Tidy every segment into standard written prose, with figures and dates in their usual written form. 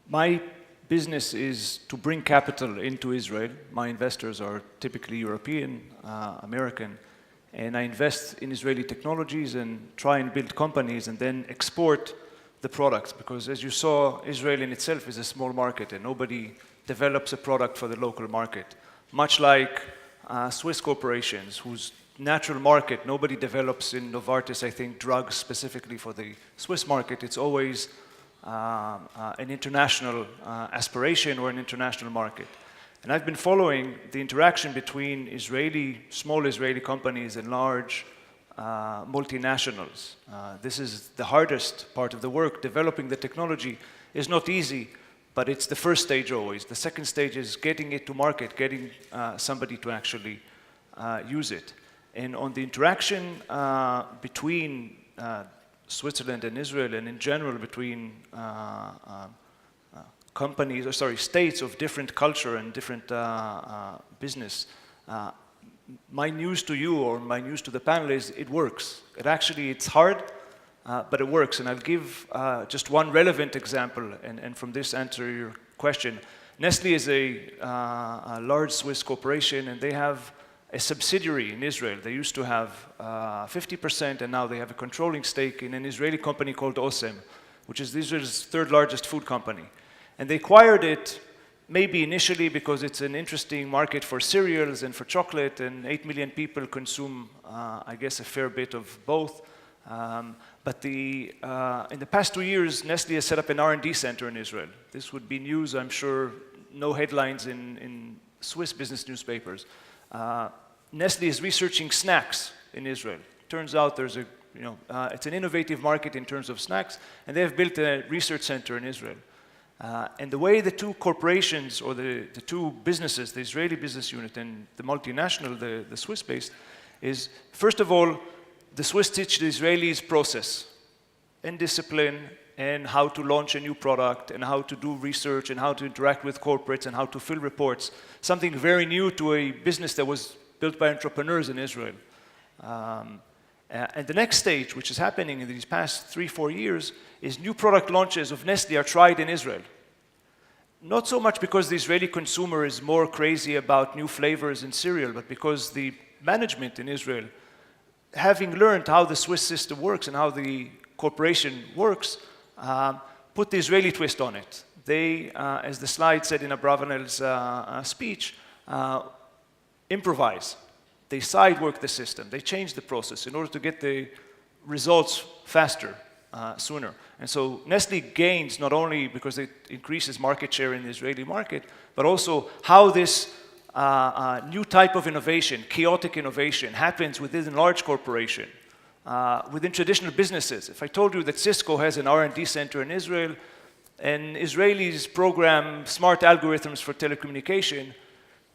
My business is to bring capital into Israel. My investors are typically European, American, and I invest in Israeli technologies and try and build companies and then export the products, because as you saw, Israel in itself is a small market and nobody develops a product for the local market. Much like Swiss corporations, whose natural market, nobody develops in Novartis, I think, drugs specifically for the Swiss market. It's always an international aspiration or an international market. And I've been following the interaction between small Israeli companies and large multinationals. This is the hardest part of the work. Developing the technology is not easy, but it's the first stage always. The second stage is getting it to market, getting somebody to actually use it. And on the interaction between Switzerland and Israel, and in general between states of different culture and different business, my news to you or my news to the panel is it works. It's hard, but it works. And I'll give just one relevant example, and from this answer your question. Nestle is a large Swiss corporation, and they have a subsidiary in Israel. They used to have 50%, and now they have a controlling stake in an Israeli company called Osem, which is Israel's third largest food company. And they acquired it maybe initially because it's an interesting market for cereals and for chocolate, and 8 million people consume, I guess, a fair bit of both. But in the past 2 years, Nestle has set up an R&D center in Israel. This would be news, I'm sure, no headlines in Swiss business newspapers. Nestle is researching snacks in Israel. Turns out it's an innovative market in terms of snacks, and they have built a research center in Israel. And the way the two corporations, or the two businesses, the Israeli business unit and the multinational, the Swiss-based, is, first of all, the Swiss teach the Israelis process and discipline and how to launch a new product and how to do research and how to interact with corporates and how to fill reports, something very new to a business that was built by entrepreneurs in Israel. And the next stage, which is happening in these past 3-4 years, is new product launches of Nestle are tried in Israel. Not so much because the Israeli consumer is more crazy about new flavors in cereal, but because the management in Israel, having learned how the Swiss system works and how the corporation works, put the Israeli twist on it. They, as the slide said in Abravanel's speech, improvise. They side work the system. They change the process in order to get the results faster, sooner. And so Nestle gains not only because it increases market share in the Israeli market, but also how this new type of innovation, chaotic innovation, happens within a large corporation, within traditional businesses. If I told you that Cisco has an R&D center in Israel, and Israelis program smart algorithms for telecommunication,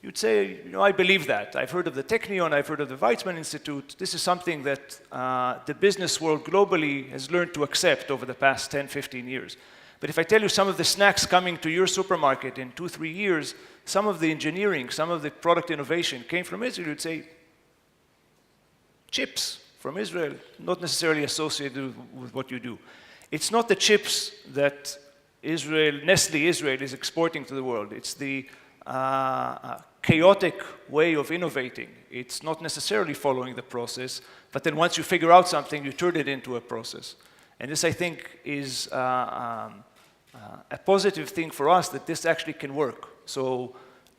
you'd say, I believe that. I've heard of the Technion, I've heard of the Weizmann Institute. This is something that the business world globally has learned to accept over the past 10, 15 years. But if I tell you some of the snacks coming to your supermarket in 2-3 years, some of the engineering, some of the product innovation came from Israel, you'd say, chips from Israel, not necessarily associated with what you do. It's not the chips that Nestle Israel is exporting to the world. It's the chaotic way of innovating. It's not necessarily following the process, but then once you figure out something, you turn it into a process. And this, I think, is a positive thing for us, that this actually can work. So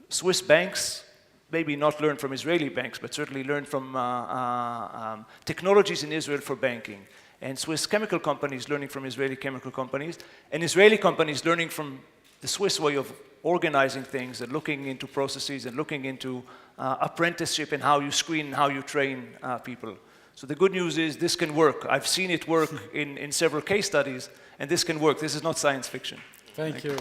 Swiss banks, maybe not learn from Israeli banks, but certainly learn from technologies in Israel for banking. And Swiss chemical companies learning from Israeli chemical companies, and Israeli companies learning from the Swiss way of organizing things and looking into processes and looking into apprenticeship and how you screen and how you train people. So the good news is this can work. I've seen it work in several case studies, and this can work. This is not science fiction. Thank you.